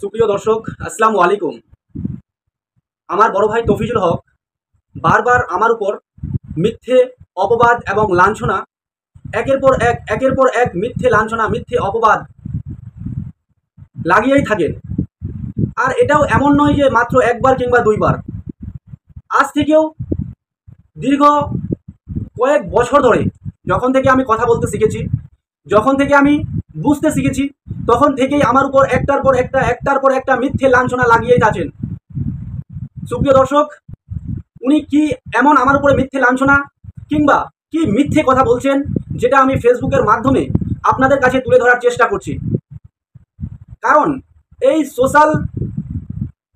সুপ্রিয় দর্শক, আসসালামু আলাইকুম। আমার বড় ভাই তফিজুল হক বারবার আমার উপর মিথ্যে অপবাদ এবং লাঞ্ছনা, একের পর এক মিথ্যে লাঞ্ছনা, মিথ্যে অপবাদ লাগিয়েই থাকেন। আর এটাও এমন নয় যে মাত্র একবার কিংবা দুইবার, আজ থেকেও দীর্ঘ কয়েক বছর ধরে, যখন থেকে আমি কথা বলতে শিখেছি, যখন থেকে আমি বুঝতে শিখেছি, তখন থেকেই আমার উপর একটার পর একটা মিথ্যে লাঞ্ছনা লাগিয়েই আছেন। সুপ্রিয় দর্শক, উনি কি এমন আমার উপরে মিথ্যে লাঞ্ছনা কিংবা কি মিথ্যে কথা বলছেন, যেটা আমি ফেসবুকের মাধ্যমে আপনাদের কাছে তুলে ধরার চেষ্টা করছি। কারণ এই সোশ্যাল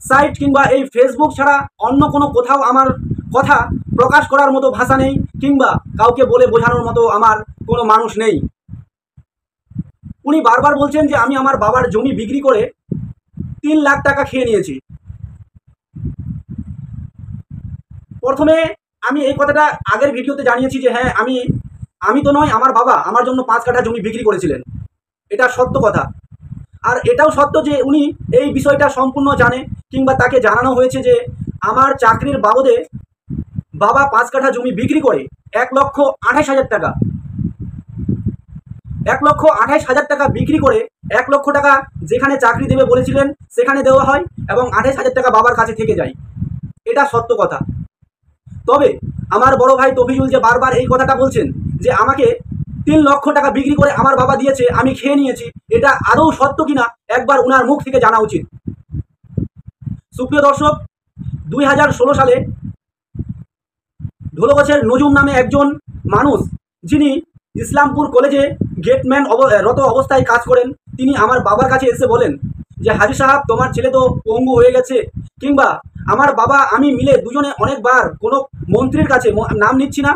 সাইট কিংবা এই ফেসবুক ছাড়া অন্য কোনো কোথাও আমার কথা প্রকাশ করার মতো ভাষা নেই, কিংবা কাউকে বলে বোঝানোর মতো আমার কোনো মানুষ নেই। উনি বারবার বলছেন যে আমি আমার বাবার জমি বিক্রি করে 3 লাখ টাকা খেয়ে নিয়েছি। প্রথমে আমি এই কথাটা আগের ভিডিওতে জানিয়েছি যে হ্যাঁ, আমি তো নয়, আমার বাবা আমার জন্য 5 কাঠা জমি বিক্রি করেছিলেন। এটা সত্য কথা। আর এটাও সত্য যে উনি এই বিষয়টা সম্পূর্ণ জানে, কিংবা তাকে জানানো হয়েছে যে আমার চাকরির বাবদে বাবা 5 কাঠা জমি বিক্রি করে 1,28,000 টাকা, 1,28,000 টাকা বিক্রি করে 1 লক্ষ টাকা যেখানে চাকরি দেবে বলেছিলেন সেখানে দেওয়া হয়, এবং 28,000 টাকা বাবার কাছে থেকে যায়। এটা সত্য কথা। তবে আমার বড় ভাই তফিজুল যে বারবার এই কথাটা বলছেন যে আমাকে 3 লক্ষ টাকা বিক্রি করে আমার বাবা দিয়েছে, আমি খেয়ে নিয়েছি, এটা আদৌ সত্য কিনা একবার উনার মুখ থেকে জানা উচিত। সুপ্রিয় দর্শক, 2016 সালে ঢোলগাছের নজুম নামে একজন মানুষ, যিনি ইসলামপুর কলেজে গেটম্যান রত অবস্থায় কাজ করেন, তিনি আমার বাবার কাছে এসে বলেন যে হাজি সাহেব, তোমার ছেলে তো পঙ্গু হয়ে গেছে। কিংবা আমার বাবা আমি মিলে দুজনে অনেকবার কোনো মন্ত্রীর কাছে, নাম নিচ্ছি না,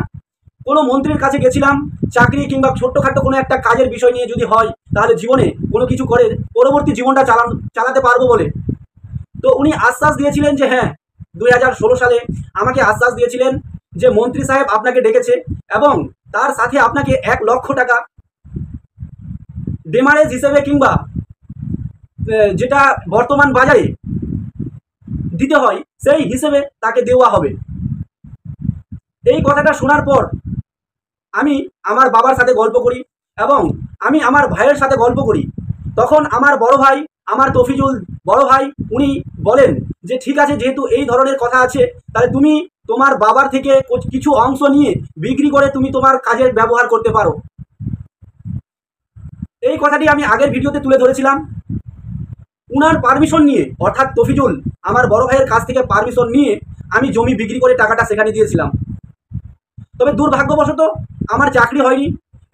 কোনো মন্ত্রীর কাছে গেছিলাম চাকরি কিংবা ছোট্টখাটো কোনো একটা কাজের বিষয় নিয়ে যদি হয় তাহলে জীবনে কোনো কিছু করে পরবর্তী জীবনটা চালাতে পারবো বলে। তো উনি আশ্বাস দিয়েছিলেন যে হ্যাঁ, 2016 সালে আমাকে আশ্বাস দিয়েছিলেন যে মন্ত্রী সাহেব আপনাকে ডেকেছে এবং তার সাথে আপনাকে 1 লক্ষ টাকা ডেমারেজ হিসেবে কিংবা যেটা বর্তমান বাজারে দিতে হয় সেই হিসেবে তাকে দেওয়া হবে। এই কথাটা শোনার পর আমি আমার বাবার সাথে গল্প করি এবং আমি আমার ভাইয়ের সাথে গল্প করি। তখন আমার বড় ভাই, আমার তফিজুল বড় ভাই, উনি বলেন যে ঠিক আছে, যেহেতু এই ধরনের কথা আছে, তাহলে তুমি তোমার বাবার থেকে কিছু অংশ নিয়ে বিক্রি করে তুমি তোমার কাজের ব্যবহার করতে পারো। এই কথাটি আমি আগের ভিডিওতে তুলে ধরেছিলাম। উনার পারমিশন নিয়ে, অর্থাৎ তফিজুল আমার বড় ভাইয়ের কাছ থেকে পারমিশন নিয়ে আমি জমি বিক্রি করে টাকাটা সেখানে দিয়েছিলাম। তবে দুর্ভাগ্যবশত আমার চাকরি হয়নি,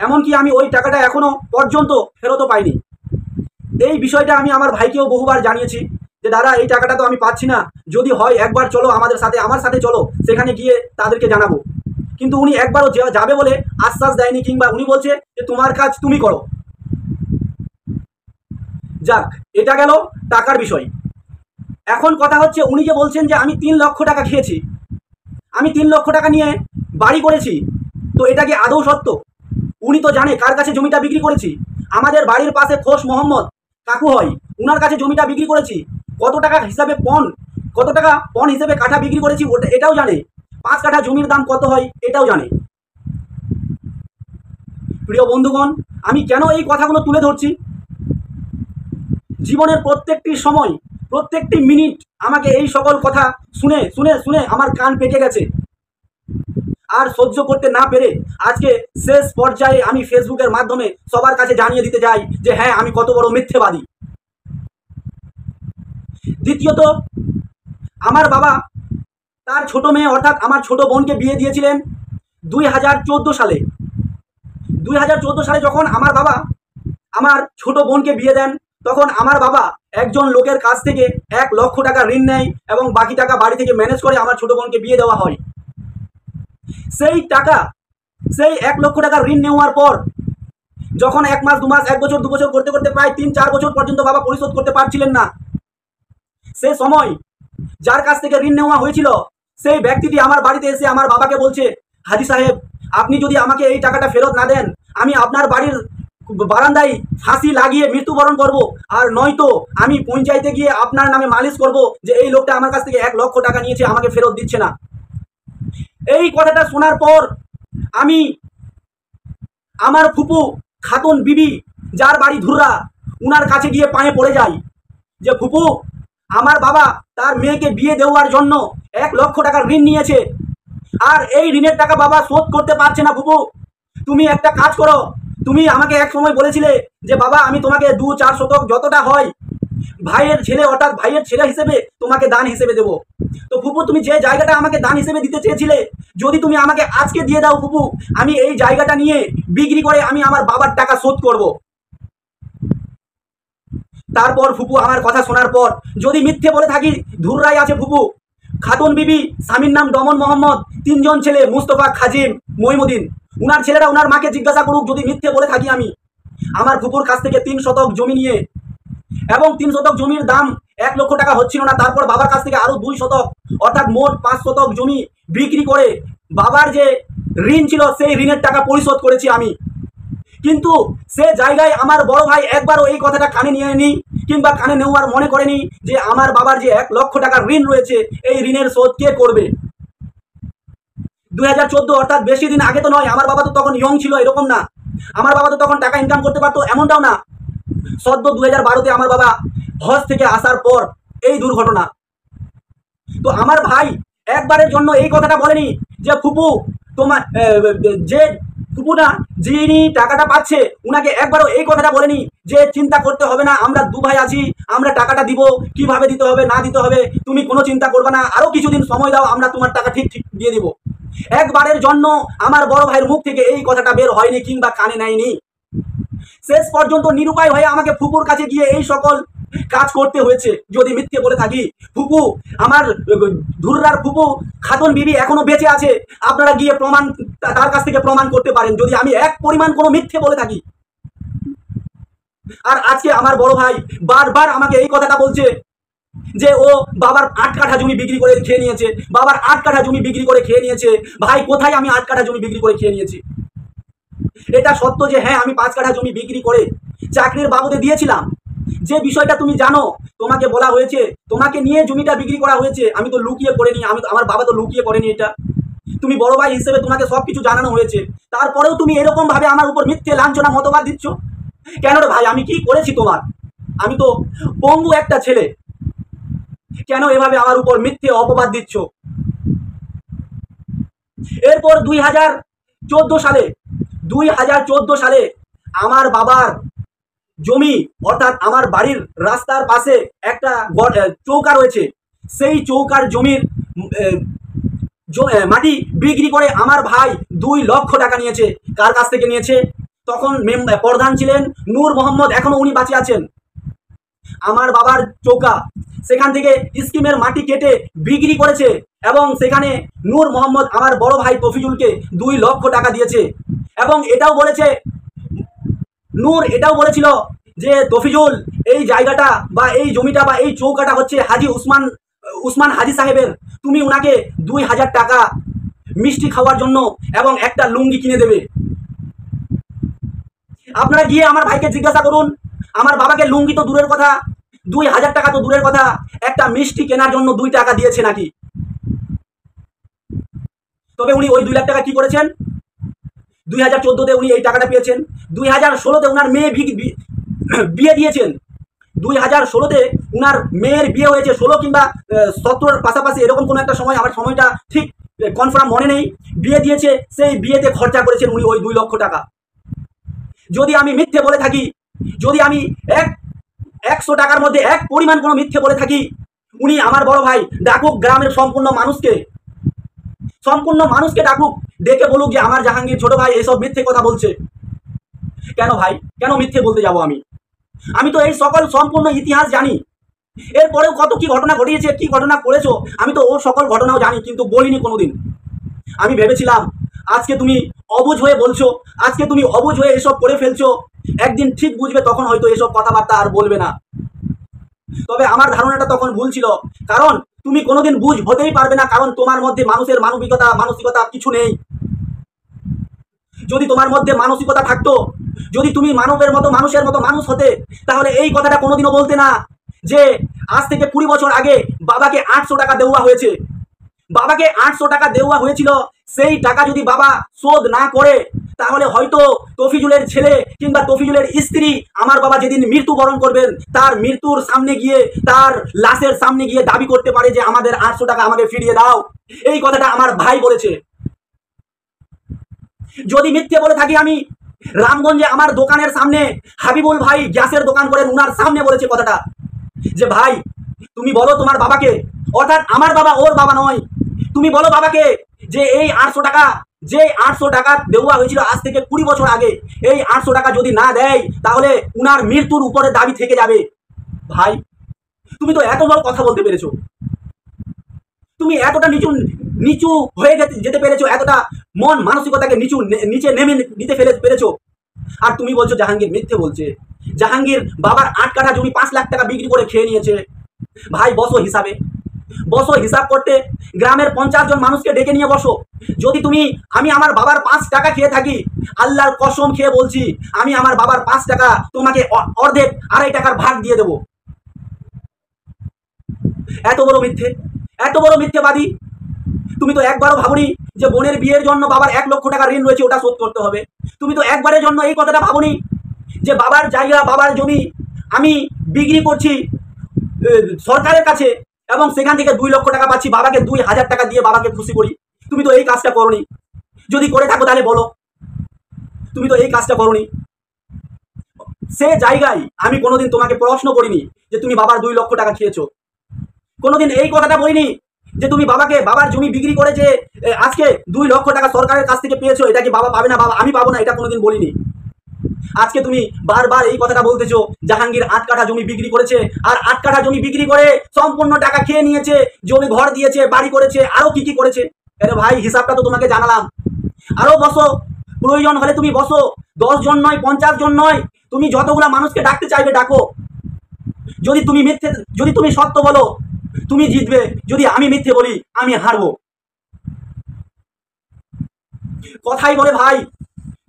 এমনকি আমি ওই টাকাটা এখনো পর্যন্ত ফেরতও পাইনি। এই বিষয়টা আমি আমার ভাইকেও বহুবার জানিয়েছি যে দাদা, এই টাকাটা তো আমি পাচ্ছি না, যদি হয় একবার চলো আমার সাথে চলো, সেখানে গিয়ে তাদেরকে জানাবো। কিন্তু উনি একবারও যাবে বলে আশ্বাস দেয়নি, কিংবা উনি বলছে যে তোমার কাজ তুমি করো। যাক, এটা গেল টাকার বিষয়। এখন কথা হচ্ছে, উনি যে বলছেন যে আমি 3 লক্ষ টাকা খেয়েছি, আমি 3 লক্ষ টাকা নিয়ে বাড়ি করেছি, তো এটা কি আদৌ সত্য? উনি তো জানে কার কাছে জমিটা বিক্রি করেছি। আমাদের বাড়ির পাশে খোশ মোহাম্মদ কাকু হয়, উনার কাছে জমিটা বিক্রি করেছি। কত টাকা পণ হিসেবে কাঠা বিক্রি করেছি এটাও জানে। 5 কাঠা জমির দাম কত হয় এটাও জানে। প্রিয় বন্ধুগণ, আমি কেন এই কথাগুলো তুলে ধরছি? জীবনের প্রত্যেকটি সময়, প্রত্যেকটি মিনিট আমাকে এই সকল কথা শুনে শুনে শুনে আমার কান পেকে গেছে। আর সহ্য করতে না পেরে আজকে শেষ পর্যায়ে আমি ফেসবুকের মাধ্যমে সবার কাছে জানিয়ে দিতে চাই যে হ্যাঁ, আমি কত বড় মিথ্যেবাদী। দ্বিতীয়ত, আমার বাবা তার ছোট মেয়ে অর্থাৎ আমার ছোট বোনকে বিয়ে দিয়েছিলেন 2014 সালে। 2014 সালে যখন আমার বাবা আমার ছোট বোনকে বিয়ে দেন, তখন আমার বাবা একজন লোকের কাছ থেকে 1 লক্ষ টাকা ঋণ নেয় এবং বাকি টাকা বাড়ি থেকে ম্যানেজ করে আমার ছোট বোনকে বিয়ে দেওয়া হয়। সেই 1 লক্ষ টাকা ঋণ নেওয়ার পর যখন 1 মাস 2 মাস 1 বছর 2 বছর করতে করতে প্রায় 3-4 বছর পর্যন্ত বাবা পরিশোধ করতে পারছিলেন না, সে সময় যার কাছ থেকে ঋণ নেওয়া হয়েছিল সেই ব্যক্তিটি আমার বাড়িতে এসে আমার বাবাকে বলছে, হাজি সাহেব, আপনি যদি আমাকে এই টাকাটা ফেরত না দেন, আমি আপনার বাড়ির বারান্দায় ফাঁসি লাগিয়ে মৃত্যুবরণ করব, আর নয়তো আমি পঞ্চায়েতে গিয়ে আপনার নামে মালিশ করব যে এই লোকটা আমার কাছ থেকে 1 লক্ষ টাকা নিয়েছে, আমাকে ফেরত দিচ্ছে না। এই কথাটা শোনার পর আমি আমার ফুপু খাতুন বিবি, যার বাড়ি ধুররা, উনার কাছে গিয়ে পায়ে পড়ে যাই যে ফুপু, আমার বাবা তার মেয়েকে বিয়ে দেওয়ার জন্য 1 লক্ষ টাকার ঋণ নিয়েছে, আর এই ঋণের টাকা বাবা শোধ করতে পারছে না। ফুপু, তুমি একটা কাজ করো, তুমি আমাকে এক সময় বলেছিলে যে বাবা আমি তোমাকে 2-4 শতক যতটা হয় ভাইয়ের ছেলে, অর্থাৎ ভাইয়ের ছেলে হিসেবে তোমাকে দান হিসেবে দেবো। তো ফুপু, তুমি যে জায়গাটা আমাকে দান হিসেবে দিতে চেয়েছিলে, যদি তুমি আমাকে আজকে দিয়ে দাও ফুপু, আমি এই জায়গাটা নিয়ে বিক্রি করে আমি আমার বাবার টাকা শোধ করব। তারপর ফুপু আমার কথা শোনার পর, যদি মিথ্যে বলে থাকি, ধুররাই আছে ফুপু, খাতুন বিবি, স্বামীর নাম ডমন মোহাম্মদ, 3 জন ছেলে, মুস্তফা, খাজিম, মইমুদ্দিন, উনার ছেলেরা উনার মাকে জিজ্ঞাসা করুক যদি মিথ্যে বলে থাকি আমি। আমার ফুপুর কাছ থেকে 3 শতক জমি নিয়ে, এবং 3 শতক জমির দাম 1 লক্ষ টাকা হচ্ছিল না, তারপর বাবার কাছ থেকে আরো 2 শতক, অর্থাৎ মোট 5 শতক জমি বিক্রি করে বাবার যে ঋণ ছিল সেই ঋণের টাকা পরিশোধ করেছি আমি। কিন্তু সে জায়গায় আমার বড় ভাই একবারও এই কথাটা কানে নিয়ে নি, কিংবা কানে নেওয়ার মনে করেনি যে আমার বাবার যে 1 লক্ষ টাকার ঋণ রয়েছে, এই ঋণের শোধ কে করবে। 2014 অর্থাৎ বেশি দিন আগে তো নয়, আমার বাবা তো তখন ইয়ং ছিল, এরকম না। আমার বাবা তো তখন টাকা ইনকাম করতে পারতো, এমনটাও না। সদ্য 2012-তে আমার বাবা হজ থেকে আসার পর এই দুর্ঘটনা। তো আমার ভাই একবারের জন্য এই কথাটা বলেনি যে ফুপু তোমার যে ফুপু না, যিনি টাকাটা পাচ্ছে, উনাকে একবারও এই কথাটা বলেনি যে চিন্তা করতে হবে না, আমরা 2 ভাই আছি, আমরা টাকাটা দিব, কিভাবে দিতে হবে না দিতে হবে তুমি কোনো চিন্তা করবে না, আরো কিছুদিন সময় দাও, আমরা তোমার টাকা ঠিক ঠিক দিয়ে দিব। একবারের জন্য আমার বড় ভাইয়ের মুখ থেকে এই কথাটা বের হয়নি, কিংবা কানে নেয়নি। শেষ পর্যন্ত নিরুপায় হয়ে আমাকে ফুপুর কাছে গিয়ে এই সকল কাজ করতে হয়েছে যদি মিথ্যে বলে থাকি। ফুপু, আমার ধুররার ফুপু খাতুন বিবি এখনো বেঁচে আছে, আপনারা গিয়ে প্রমাণ, তার কাছ থেকে প্রমাণ করতে পারেন যদি আমি এক পরিমাণ কোনো মিথ্যে বলে থাকি। আর আজকে আমার বড় ভাই বারবার আমাকে এই কথাটা বলছে যে ও বাবার 8 কাঠা জমি বিক্রি করে খেয়ে নিয়েছে, বাবার 8 কাঠা জমি বিক্রি করে খেয়ে নিয়েছে। ভাই, কোথায় আমি 8 কাঠা জমি বিক্রি করে খেয়ে নিয়েছি? এটা সত্য যে হ্যাঁ আমি 5 কাঠা জমি বিক্রি করে চাকরির বাবদে দিয়েছিলাম। যে বিষয়টা তুমি জানো, তোমাকে বলা হয়েছে, তোমাকে নিয়ে জমিটা বিক্রি করা হয়েছে, আমি তো লুকিয়ে করিনি, আমার বাবা তো লুকিয়ে করেনি। এটা তুমি বড় ভাই হিসেবে তোমাকে সবকিছু জানানো হয়েছে, তারপরেও তুমি এরকম ভাবে আমার উপর মিথ্যে লাঞ্ছনা মতবাদ দিচ্ছ কেন রে ভাই? আমি কি করেছি তোমার? আমি তো পঙ্গু একটা ছেলে, কেন এভাবে আমার উপর মিথ্যে অপবাদ দিচ্ছ? এরপর 2014 সালে আমার বাবার জমি, অর্থাৎ আমার বাড়ির রাস্তার পাশে একটা চৌকা রয়েছে, সেই চৌকার জমির মাটি বিক্রি করে আমার ভাই 2 লক্ষ টাকা নিয়েছে। কার কাছ থেকে নিয়েছে? তখন প্রধান ছিলেন নূর মোহাম্মদ, এখনো উনি বাঁচে আছেন। আমার বাবার চৌকা, সেখান থেকে স্কিমের মাটি কেটে বিক্রি করেছে, এবং সেখানে নূর মোহাম্মদ আমার বড় ভাই তফিজুলকে 2 লক্ষ টাকা দিয়েছে। এবং এটাও বলেছে, নূর এটাও বলেছিল যে তফিজুল, এই জায়গাটা বা এই জমিটা বা এই চৌকাটা হচ্ছে হাজি উসমান হাজি সাহেবের, তুমি উনাকে 2000 টাকা মিষ্টি খাওয়ার জন্য এবং একটা লুঙ্গি কিনে দেবে। আপনারা গিয়ে আমার ভাইকে জিজ্ঞাসা করুন, আমার বাবাকে লুঙ্গি তো দূরের কথা, 2000 টাকা তো দূরের কথা, একটা মিষ্টি কেনার জন্য 2 টাকা দিয়েছে নাকি? তবে উনি ওই 2 লাখ টাকা কি করেছেন? 2014-তে উনি এই টাকাটা পেয়েছেন, 2016-তে উনার মেয়ে বিয়ে দিয়েছেন। 2016-তে উনার মেয়ের বিয়ে হয়েছে, 16 কিংবা 17-র পাশাপাশি এরকম কোনো একটা সময়, আমার সময়টা ঠিক কনফার্ম মনে নেই। বিয়ে দিয়েছে, সেই বিয়েতে খরচা করেছেন উনি ওই 2 লক্ষ টাকা। যদি আমি মিথ্যে বলে থাকি, যদি আমি 100 টাকার মধ্যে 1 পরিমাণ কোনো মিথ্যে বলে থাকি, উনি আমার বড় ভাই ডাকুক গ্রামের সম্পূর্ণ মানুষকে ডাকুক, ডেকে বলুক যে আমার জাহাঙ্গীর ছোট ভাই এসব মিথ্যে কথা বলছে। কেন ভাই, কেন মিথ্যে বলতে যাব আমি তো এই সকল সম্পূর্ণ ইতিহাস জানি। এরপরেও কত কি ঘটনা ঘটিয়েছে, কি ঘটনা করেছো, আমি তো ও সকল ঘটনাও জানি, কিন্তু বলিনি কোনোদিন। আমি ভেবেছিলাম আজকে তুমি অবুঝ হয়ে বলছো, আজকে তুমি অবুঝ হয়ে এসব করে ফেলছো, একদিন ঠিক বুঝবে, তখন হয়তো এসব কথাবার্তা আর বলবে না। তবে আমার ধারণাটা তখন ভুল ছিল, কারণ তুমি কোনোদিন বুঝ হতেই পারবে না, কারণ তোমার মধ্যে মানুষের মানসিকতা কিছু নেই। যদি তোমার মধ্যে মানসিকতা থাকতো, যদি তুমি মানবের মতো মানুষের মতো মানুষ হতে, তাহলে এই কথাটা কোনোদিনও বলতে না যে আজ থেকে 20 বছর আগে বাবাকে 800 টাকা দেওয়া হয়েছে। বাবাকে 800 টাকা দেওয়া হয়েছিল, সেই টাকা যদি বাবা শোধ না করে, তাহলে হয়তো তফিজুলের ছেলে কিংবা তফিজুলের স্ত্রী আমার বাবা যেদিন মৃত্যুবরণ করবেন, তার মৃত্যুর সামনে গিয়ে, তার লাশের সামনে গিয়ে দাবি করতে পারে যে আমাদের 800 টাকা আমাকে ফিরিয়ে দাও। এই কথাটা আমার ভাই বলেছে। যদি মিথ্যে বলে থাকি আমি, রামগঞ্জে আমার দোকানের সামনে হাবিবুল ভাই গ্যাসের দোকান করেন, উনার সামনে বলেছে কথাটা যে ভাই তুমি বলো তোমার বাবাকে, অর্থাৎ আমার বাবা ওর বাবা নয়, তুমি বলো বাবাকে যে এই 800 টাকা, যে 800 টাকা দেওয়া হয়েছিল আজ থেকে 20 বছর আগে, এই 800 টাকা যদি না দেয় তাহলে উনার মৃত্যুর উপরে দাবি থেকে যাবে। ভাই তুমি তো এত বড় কথা বলতে পেরেছো, তুমি এতটা নিচু নিচু হয়ে যেতে পেরেছো, এতটা মন মানসিকতাকে নিচে নেমে নিতে পেরেছো। আর তুমি বলছো জাহাঙ্গীর মিথ্যে বলছে। জাহাঙ্গীর বাবার 8 কাঠা জমি 5 লাখ টাকা বিক্রি করে খেয়ে নিয়েছে। ভাই বসো হিসাবে, বসো হিসাব করতে, গ্রামের 50 জন মানুষকে ডেকে নিয়ে বসো। যদি আমি আমার বাবার 5 টাকা খেয়ে থাকি, আল্লাহর কসম খেয়ে বলছি, আমি আমার বাবার 5 টাকা তোমাকে অর্ধেক 2.5 টাকার ভাগ দিয়ে দেবো। এত বড় মিথ্যে, এত বড় মিথ্যেবাদী। তুমি তো একবারও ভাবনি যে বোনের বিয়ের জন্য বাবার 1 লক্ষ টাকা ঋণ রয়েছে, ওটা শোধ করতে হবে। তুমি তো একবারের জন্য এই কথাটা ভাবনি যে বাবার জায়গা, বাবার জমি আমি বিক্রি করছি সরকারের কাছে এবং সেখান থেকে 2 লক্ষ টাকা পাচ্ছি, বাবাকে 2000 টাকা দিয়ে বাবাকে খুশি করি। তুমি তো এই কাজটা করনি। যদি করে থাকো তাহলে বলো, তুমি তো এই কাজটা করনি। সে জায়গায় আমি কোনোদিন তোমাকে প্রশ্ন করিনি যে তুমি বাবার 2 লক্ষ টাকা খেয়েছো। কোনোদিন এই কথাটা বলিনি যে তুমি বাবার জমি বিক্রি করে যে আজকে 2 লক্ষ টাকা সরকারের কাছ থেকে পেয়েছো, এটা কি বাবা পাবে না, বাবা আমি পাবো না, এটা কোনোদিন বলিনি। আজকে তুমি বারবার এই কথাটা বলতেছো জাহাঙ্গীর 8 কাঠা জমি বিক্রি করেছে, আর 8 কাঠা জমি বিক্রি করে সম্পূর্ণ টাকা খেয়ে নিয়েছে, জমি ঘর দিয়েছে, বাড়ি করেছে, আরো কি কি করেছে। আরে ভাই হিসাবটা তো তোমাকে জানালাম। আরো বসো, প্রয়োজন হলে তুমি বসো, 10 জন নয়, 50 জন নয়, তুমি যতগুলা মানুষকে ডাকতে চাইবে ডাকো। যদি তুমি সত্য বলো তুমি জিতবে, যদি আমি মিথ্যে বলি আমি হারবো। কথাই বলে ভাই,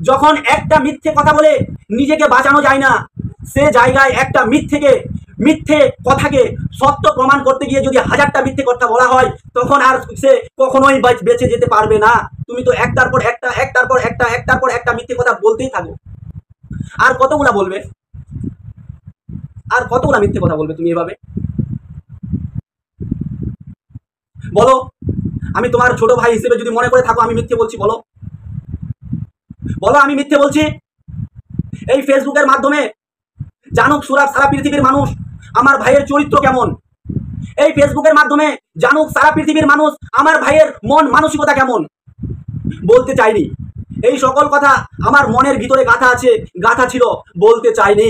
যখন একটা মিথ্যে কথা বলে নিজেকে বাঁচানো যায় না, সে জায়গায় একটা মিথ্যে কথাকে সত্য প্রমাণ করতে গিয়ে যদি 1000টা মিথ্যে কথা বলা হয়, তখন আর সে কখনোই বেঁচে যেতে পারবে না। তুমি তো একটার পর একটা মিথ্যে কথা বলতেই থাকো। আর কতগুলা বলবে, আর কতগুলা মিথ্যে কথা বলবে তুমি এভাবে? বলো, আমি তোমার ছোট ভাই হিসেবে যদি মনে করে থাকো আমি মিথ্যে বলছি, বলো বলো আমি মিথ্যে বলছি। এই ফেসবুকের মাধ্যমে জানুক সারা পৃথিবীর মানুষ আমার ভাইয়ের চরিত্র কেমন। এই ফেসবুকের মাধ্যমে জানুক সারা পৃথিবীর মানুষ আমার ভাইয়ের মন মানসিকতা কেমন। বলতে চাইনি এই সকল কথা, আমার মনের ভিতরে গাথা ছিল, বলতে চাইনি।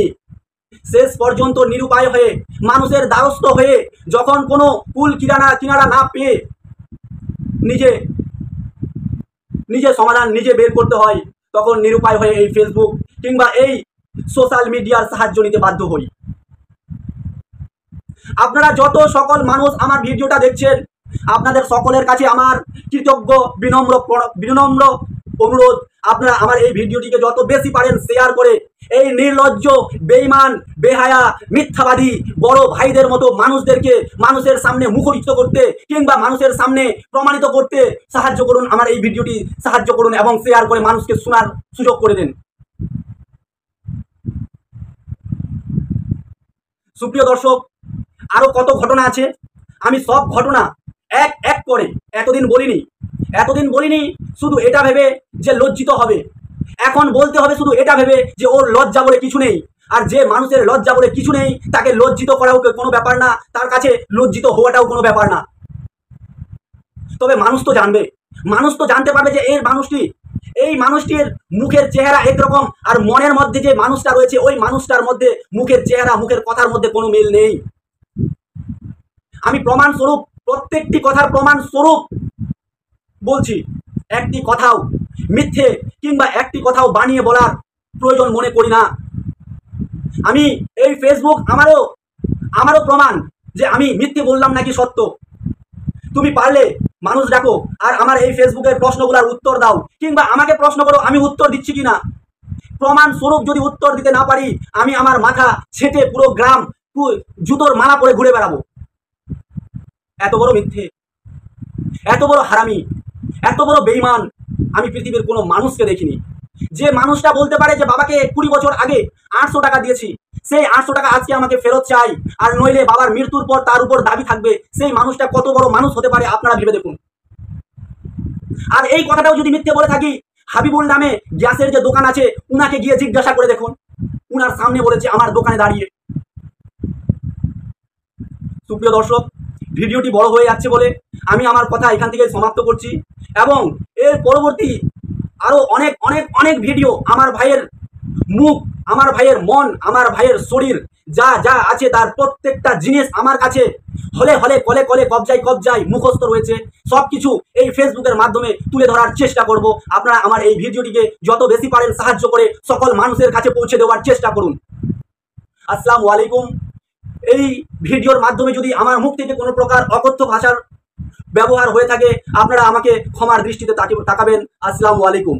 শেষ পর্যন্ত নিরুপায় হয়ে, মানুষের দ্বারস্থ হয়ে, যখন কোনো কুল কিনারা না পেয়ে নিজে সমাধান নিজে বের করতে হয়, তখন নিরুপায় হয়ে এই ফেসবুক কিংবা এই সোশ্যাল মিডিয়ার সাহায্য নিতে বাধ্য হই। আপনারা যত সকল মানুষ আমার ভিডিওটা দেখছেন, আপনাদের সকলের কাছে আমার কৃতজ্ঞ বিনম্র অনুরোধ, আপনারা আমার এই ভিডিওটিকে যত বেশি পারেন শেয়ার করে এই নির্লজ্জ, বেঈমান, বেহায়া, মিথ্যাবাদী বড় ভাইদের মতো মানুষদেরকে মানুষের সামনে মুখরিত করতে কিংবা মানুষের সামনে প্রমাণিত করতে সাহায্য করুন। আমার এই ভিডিওটি সাহায্য করুন এবং শেয়ার করে মানুষকে শোনার সুযোগ করে দেন। সুপ্রিয় দর্শক, আরো কত ঘটনা আছে, আমি সব ঘটনা এক এক করে এতদিন বলিনি শুধু এটা ভেবে যে লজ্জিত হবে। এখন বলতে হবে শুধু এটা ভেবে যে ওর লজ্জা বলে কিছু নেই। আর যে মানুষের লজ্জা বলে কিছু নেই, তাকে লজ্জিত করাও কোনো ব্যাপার না, তার কাছে লজ্জিত হওয়াটাও কোনো ব্যাপার না। তবে মানুষ তো জানতে পারবে যে এই মানুষটির মুখের চেহারা একরকম, আর মনের মধ্যে যে মানুষটা রয়েছে ওই মানুষটার মধ্যে মুখের চেহারা, মুখের কথার মধ্যে কোনো মিল নেই। আমি প্রমাণ স্বরূপ, প্রত্যেকটি কথার প্রমাণ স্বরূপ বলছি, একটি কথাও মিথ্যে কিংবা একটি কথাও বানিয়ে বলার প্রয়োজন মনে করি না। আমি এই ফেসবুক আমারও প্রমাণ যে আমি মিথ্যে বললাম নাকি সত্য। তুমি পারলে মানুষ ডাকো আর আমার এই ফেসবুকের প্রশ্নগুলোর উত্তর দাও, কিংবা আমাকে প্রশ্ন করো আমি উত্তর দিচ্ছি কিনা। প্রমাণ স্বরূপ যদি উত্তর দিতে না পারি, আমি আমার মাথা ছেটে পুরো গ্রাম জুতোর মালা পরে ঘুরে বেড়াবো। এত বড় মিথ্যে, এত বড় হারামি, এত বড় বেঈমান আমি পৃথিবীর কোনো মানুষকে দেখিনি। যে মানুষটা বলতে পারে যে বাবাকে 20 বছর আগে 800 টাকা দিয়েছি, সেই 800 টাকা আজকে আমাকে ফেরত চাই, আর নইলে বাবার মৃত্যুর পর তার উপর দাবি থাকবে, সেই মানুষটা কত বড় মানুষ হতে পারে আপনারা ভেবে দেখুন। আর এই কথাটাও যদি মিথ্যে বলে থাকি, হাবিবুল নামে গ্যাসের যে দোকান আছে উনাকে গিয়ে জিজ্ঞাসা করে দেখুন, উনার সামনে বলেছে আমার দোকানে দাঁড়িয়ে। সুপ্রিয় দর্শক, ভিডিওটি বড় হয়ে যাচ্ছে বলে আমি আমার কথা এখান থেকে সমাপ্ত করছি, এবং এর পরবর্তী আরো অনেক অনেক অনেক ভিডিও আমার ভাইয়ের মুখ, আমার ভাইয়ের মন, আমার ভাইয়ের শরীর যা যা আছে তার প্রত্যেকটা জিনিস আমার কাছে হলে হলে কলে কলে কবজায় কবজায় মুখস্থ রয়েছে। সবকিছু এই ফেসবুকের মাধ্যমে তুলে ধরার চেষ্টা করব। আপনারা আমার এই ভিডিওটিকে যত বেশি পারেন সাহায্য করে সকল মানুষের কাছে পৌঁছে দেওয়ার চেষ্টা করুন। আসসালামু আলাইকুম। এই ভিডিওর মাধ্যমে যদি আমার মুখ থেকে কোনো প্রকার অকথ্য ভাষার ব্যবহার হয়ে থাকে, আপনারা আমাকে ক্ষমার দৃষ্টিতে তাকাবেন। আসসালামু আলাইকুম।